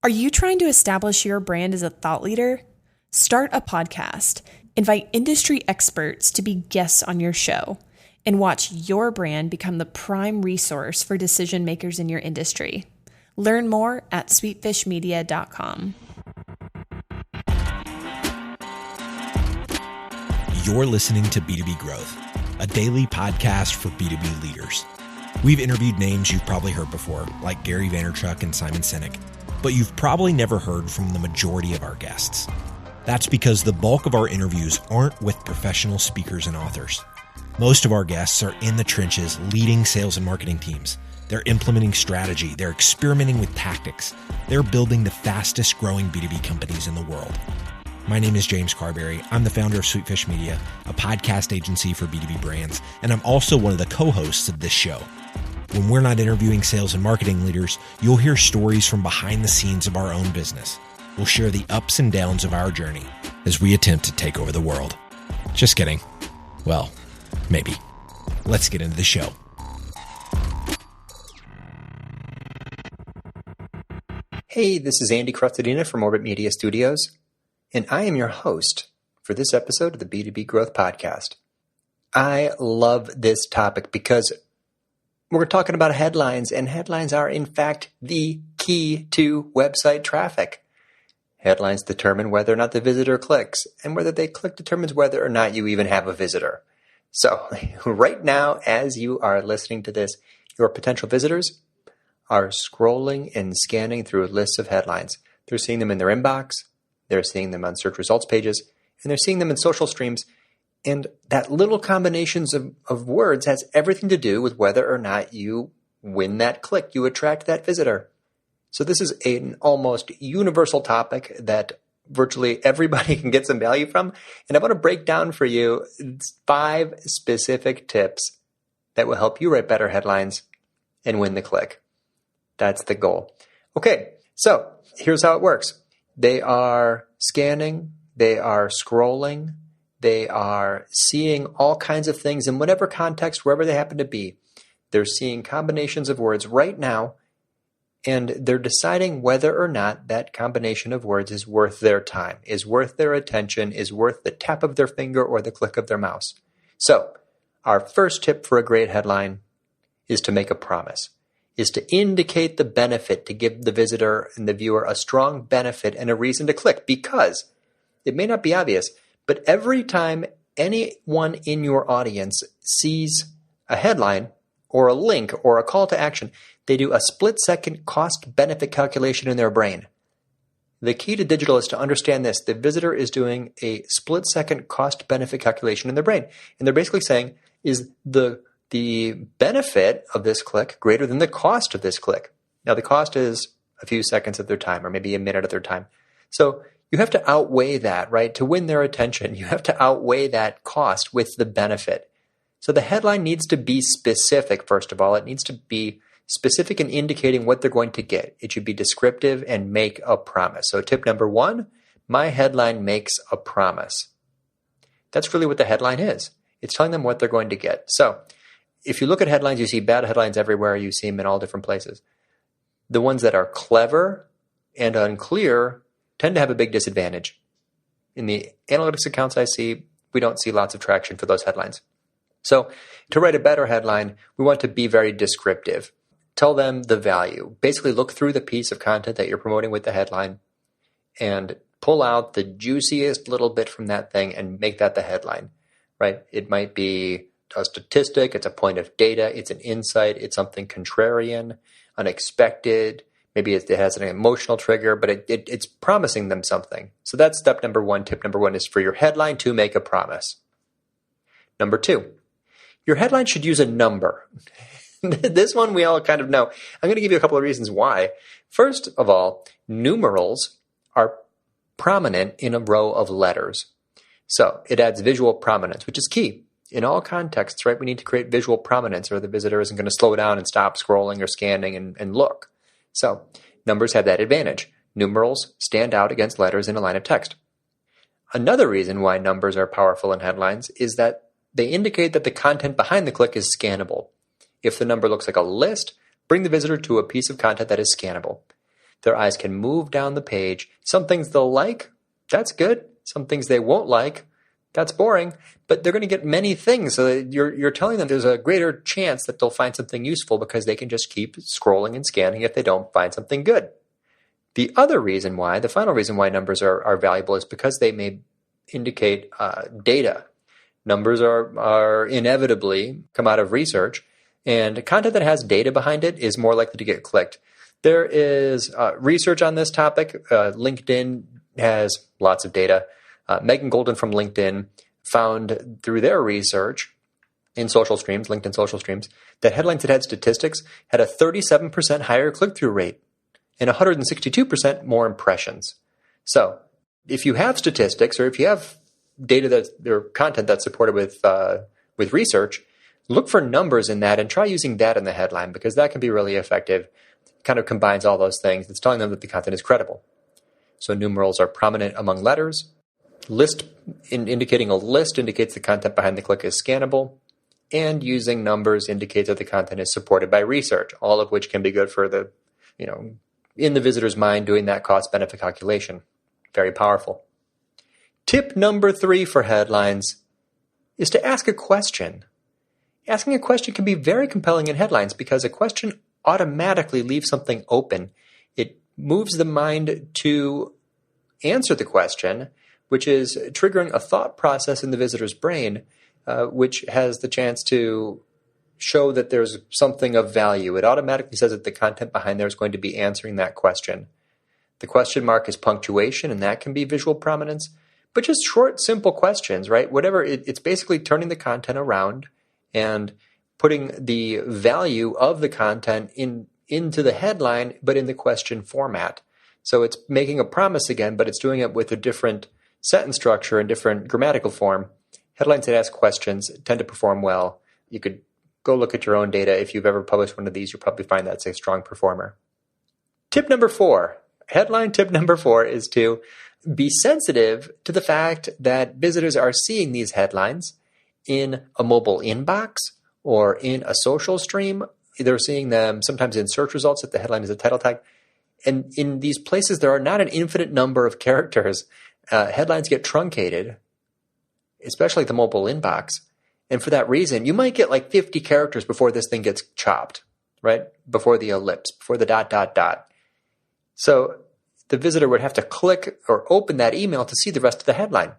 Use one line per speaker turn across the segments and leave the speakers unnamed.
Are you trying to establish your brand as a thought leader? Start a podcast, invite industry experts to be guests on your show, and watch your brand become the prime resource for decision makers in your industry. Learn more at sweetfishmedia.com.
You're listening to B2B Growth, a daily podcast for B2B leaders. We've interviewed names you've probably heard before, like Gary Vaynerchuk and Simon Sinek, but you've probably never heard from the majority of our guests. That's because the bulk of our interviews aren't with professional speakers and authors. Most of our guests are in the trenches leading sales and marketing teams. They're implementing strategy. They're experimenting with tactics. They're building the fastest growing B2B companies in the world. My name is James Carberry. I'm the founder of Sweetfish Media, a podcast agency for B2B brands, and I'm also one of the co-hosts of this show. When we're not interviewing sales and marketing leaders, you'll hear stories from behind the scenes of our own business. We'll share the ups and downs of our journey as we attempt to take over the world. Just kidding. Well, maybe. Let's get into the show.
Hey, this is Andy Crestodina from Orbit Media Studios, and I am your host for this episode of the B2B Growth Podcast. I love this topic because we're talking about headlines, and headlines are, in fact, the key to website traffic. Headlines determine whether or not the visitor clicks, and whether they click determines whether or not you even have a visitor. So, right now, as you are listening to this, your potential visitors are scrolling and scanning through lists of headlines. They're seeing them in their inbox, they're seeing them on search results pages, and they're seeing them in social streams. And that little combinations of words has everything to do with whether or not you win that click, you attract that visitor. So this is an almost universal topic that virtually everybody can get some value from. And I want to break down for you 5 specific tips that will help you write better headlines and win the click. That's the goal. Okay, so here's how it works. They are scanning, they are scrolling, they are seeing all kinds of things in whatever context, wherever they happen to be. They're seeing combinations of words right now, and they're deciding whether or not that combination of words is worth their time, is worth their attention, is worth the tap of their finger or the click of their mouse. So, our first tip for a great headline is to make a promise, is to indicate the benefit, to give the visitor and the viewer a strong benefit and a reason to click, because it may not be obvious, but every time anyone in your audience sees a headline or a link or a call to action, they do a split-second cost-benefit calculation in their brain. The key to digital is to understand this. The visitor is doing a split-second cost-benefit calculation in their brain. And they're basically saying, is the benefit of this click greater than the cost of this click? Now, the cost is a few seconds of their time or maybe a minute of their time. So you have to outweigh that, right? To win their attention, you have to outweigh that cost with the benefit. So the headline needs to be specific, first of all. It needs to be specific in indicating what they're going to get. It should be descriptive and make a promise. So tip number 1, my headline makes a promise. That's really what the headline is. It's telling them what they're going to get. So if you look at headlines, you see bad headlines everywhere. You see them in all different places. The ones that are clever and unclear tend to have a big disadvantage. In the analytics accounts I see, we don't see lots of traction for those headlines. So to write a better headline, we want to be very descriptive. Tell them the value. Basically look through the piece of content that you're promoting with the headline and pull out the juiciest little bit from that thing and make that the headline, right? It might be a statistic, it's a point of data, it's an insight, it's something contrarian, unexpected. Maybe it has an emotional trigger, but it's promising them something. So that's step number 1. Tip number 1 is for your headline to make a promise. Number 2, your headline should use a number. This one we all kind of know. I'm going to give you a couple of reasons why. First of all, numerals are prominent in a row of letters. So it adds visual prominence, which is key. In all contexts, right, we need to create visual prominence or the visitor isn't going to slow down and stop scrolling or scanning and look. So numbers have that advantage. Numerals stand out against letters in a line of text. Another reason why numbers are powerful in headlines is that they indicate that the content behind the click is scannable. If the number looks like a list, bring the visitor to a piece of content that is scannable. Their eyes can move down the page. Some things they'll like, that's good. Some things they won't like, that's boring. But they're going to get many things. So you're telling them there's a greater chance that they'll find something useful because they can just keep scrolling and scanning if they don't find something good. The other reason why, the final reason why numbers are valuable is because they may indicate data. Numbers are inevitably come out of research, and content that has data behind it is more likely to get clicked. There is research on this topic. LinkedIn has lots of data. Megan Golden from LinkedIn found through their research in social streams, LinkedIn social streams, that headlines that had statistics had a 37% higher click-through rate and 162% more impressions. So if you have statistics or if you have data or content that's supported with research, look for numbers in that and try using that in the headline because that can be really effective. It kind of combines all those things. It's telling them that the content is credible. So numerals are prominent among letters. List indicating a list indicates the content behind the click is scannable. And using numbers indicates that the content is supported by research, all of which can be good for the, in the visitor's mind doing that cost-benefit calculation. Very powerful. Tip number 3 for headlines is to ask a question. Asking a question can be very compelling in headlines because a question automatically leaves something open. It moves the mind to answer the question, which is triggering a thought process in the visitor's brain, which has the chance to show that there's something of value. It automatically says that the content behind there is going to be answering that question. The question mark is punctuation, and that can be visual prominence. But just short, simple questions, right? Whatever, it's basically turning the content around and putting the value of the content into the headline, but in the question format. So it's making a promise again, but it's doing it with a different sentence structure and different grammatical form. Headlines that ask questions tend to perform well. You could go look at your own data. If you've ever published one of these, you'll probably find that's a strong performer. Headline tip number 4 is to be sensitive to the fact that visitors are seeing these headlines in a mobile inbox or in a social stream. They're seeing them sometimes in search results if the headline is a title tag. And in these places, there are not an infinite number of characters. Headlines get truncated, especially the mobile inbox. And for that reason, you might get like 50 characters before this thing gets chopped, right? Before the ellipse, before the ... So the visitor would have to click or open that email to see the rest of the headline.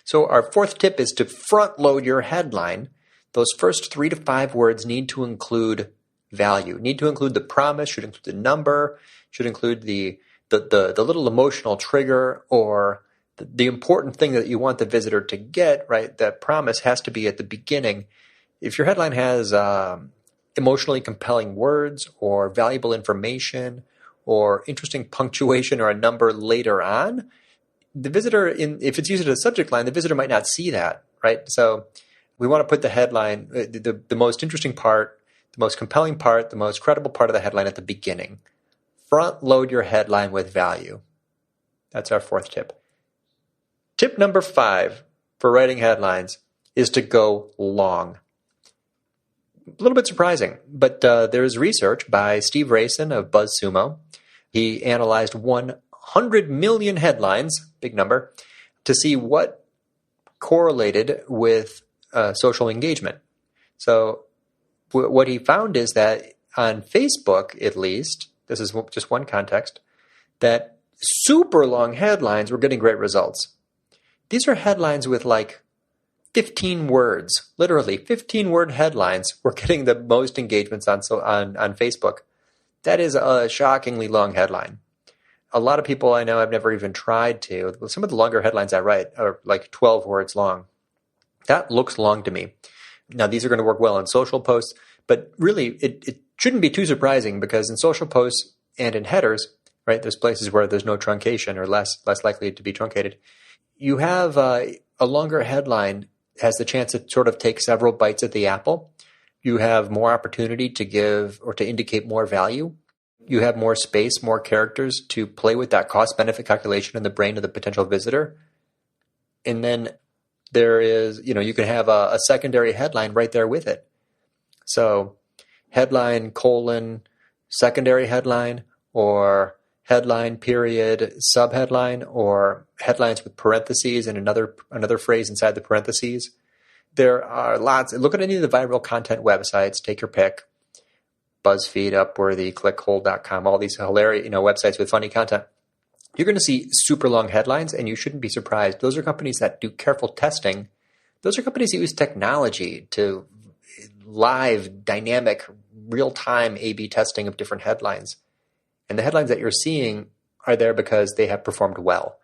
So our 4th tip is to front load your headline. Those first 3 to 5 words need to include value, need to include the promise, should include the number, should include the little emotional trigger or the important thing that you want the visitor to get, right? That promise has to be at the beginning. If your headline has emotionally compelling words or valuable information or interesting punctuation or a number later on, the visitor, if it's used as a subject line, the visitor might not see that, right? So we want to put the headline, the most interesting part, the most compelling part, the most credible part of the headline at the beginning. Front load your headline with value. That's our 4th tip. Tip number 5 for writing headlines is to go long. A little bit surprising, but there's research by Steve Rayson of BuzzSumo. He analyzed 100 million headlines, big number, to see what correlated with social engagement. So what he found is that on Facebook, at least, this is just one context, that super long headlines were getting great results. These are headlines with like 15 words, literally 15-word headlines were getting the most engagements on Facebook. That is a shockingly long headline. A lot of people I know have never even tried to. Some of the longer headlines I write are like 12 words long. That looks long to me. Now, these are going to work well on social posts, but really it shouldn't be too surprising because in social posts and in headers, right, there's places where there's no truncation or less likely to be truncated. You have a longer headline has the chance to sort of take several bites at the apple. You have more opportunity to give or to indicate more value. You have more space, more characters to play with that cost-benefit calculation in the brain of the potential visitor. And then there is, you can have a secondary headline right there with it. So headline, secondary headline, or headline, period, subheadline, or headlines with parentheses and another phrase inside the parentheses. There are lots. Look at any of the viral content websites. Take your pick. BuzzFeed, Upworthy, Clickhole.com, all these hilarious websites with funny content. You're going to see super long headlines, and you shouldn't be surprised. Those are companies that do careful testing. Those are companies that use technology to live, dynamic, real-time A/B testing of different headlines. And the headlines that you're seeing are there because they have performed well.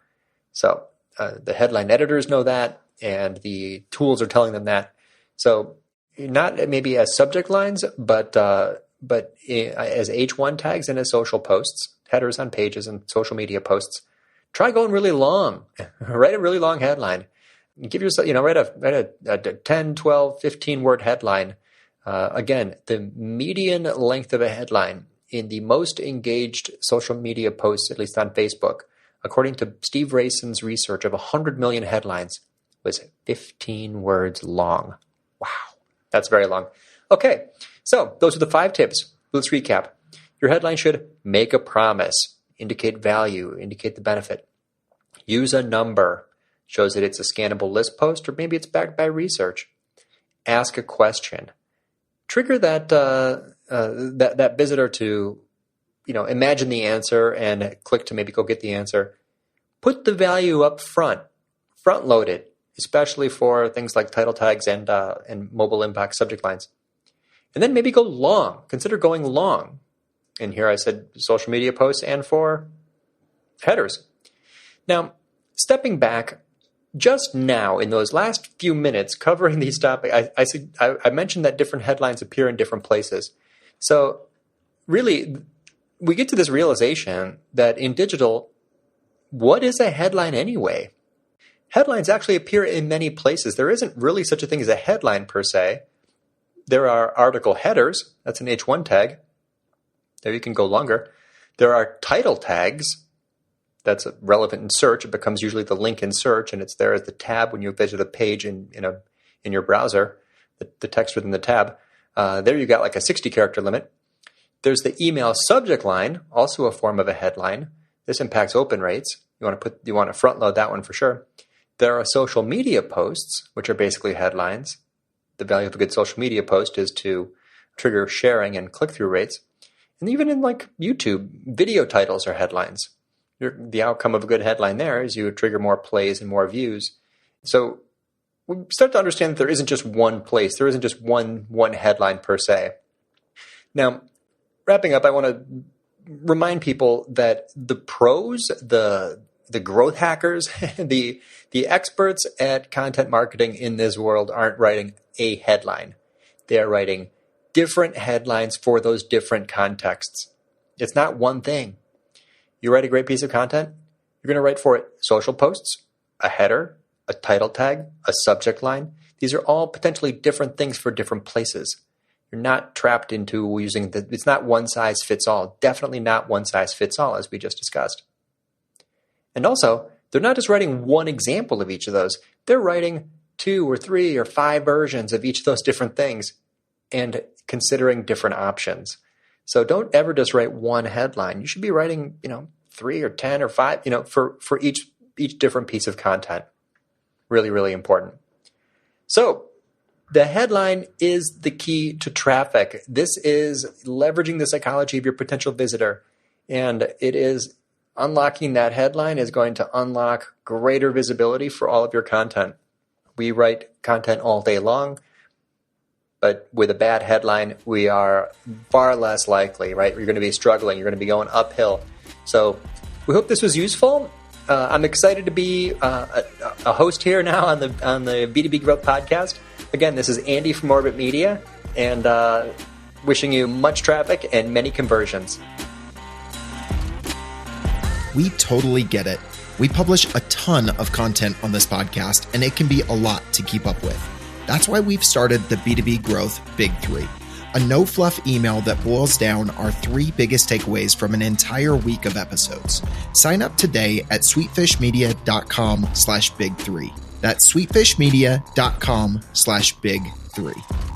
So the headline editors know that, and the tools are telling them that. So not maybe as subject lines, but as H1 tags and as social posts, headers on pages and social media posts. Try going really long. Write a really long headline. Give yourself, write a 10, 12, 15-word headline. Again, the median length of a headline in the most engaged social media posts, at least on Facebook, according to Steve Rayson's research of 100 million headlines, was 15 words long. Wow, that's very long. Okay, so those are the 5 tips. Let's recap. Your headline should make a promise, indicate value, indicate the benefit. Use a number, shows that it's a scannable list post, or maybe it's backed by research. Ask a question. Trigger that that visitor to, imagine the answer and click to maybe go get the answer. Put the value up front load it, especially for things like title tags and mobile inbox subject lines. And then maybe go long. Consider going long. And here I said social media posts and for headers. Now, stepping back, just now in those last few minutes covering these topics, I mentioned that different headlines appear in different places. So really, we get to this realization that in digital, what is a headline anyway? Headlines actually appear in many places. There isn't really such a thing as a headline per se. There are article headers. That's an H1 tag. There you can go longer. There are title tags. That's relevant in search. It becomes usually the link in search, and it's there as the tab when you visit a page in your browser, the text within the tab. There you got like a 60-character limit. There's the email subject line, also a form of a headline. This impacts open rates. You want to front load that one for sure. There are social media posts, which are basically headlines. The value of a good social media post is to trigger sharing and click-through rates. And even in like YouTube, video titles are headlines. The outcome of a good headline there is you would trigger more plays and more views. So we start to understand that there isn't just one place. There isn't just one headline per se. Now, wrapping up, I want to remind people that the pros, the growth hackers, the experts at content marketing in this world aren't writing a headline. They are writing different headlines for those different contexts. It's not one thing. You write a great piece of content, you're going to write for it social posts, a header, a title tag, a subject line. These are all potentially different things for different places. You're not trapped into using it's not one size fits all. Definitely not one size fits all, as we just discussed. And also, they're not just writing one example of each of those. They're writing 2 or 3 or 5 versions of each of those different things and considering different options. So don't ever just write one headline. You should be writing, 3 or 10 or 5, for each different piece of content. Really, really important. So the headline is the key to traffic. This is leveraging the psychology of your potential visitor. And it is unlocking that headline is going to unlock greater visibility for all of your content. We write content all day long. But with a bad headline, we are far less likely, right? You're going to be struggling. You're going to be going uphill. So we hope this was useful. I'm excited to be a host here now on the B2B Growth Podcast. Again, this is Andy from Orbit Media, and wishing you much traffic and many conversions.
We totally get it. We publish a ton of content on this podcast, and it can be a lot to keep up with. That's why we've started the B2B Growth Big 3, a no-fluff email that boils down our 3 biggest takeaways from an entire week of episodes. Sign up today at sweetfishmedia.com/big3. That's sweetfishmedia.com/big3.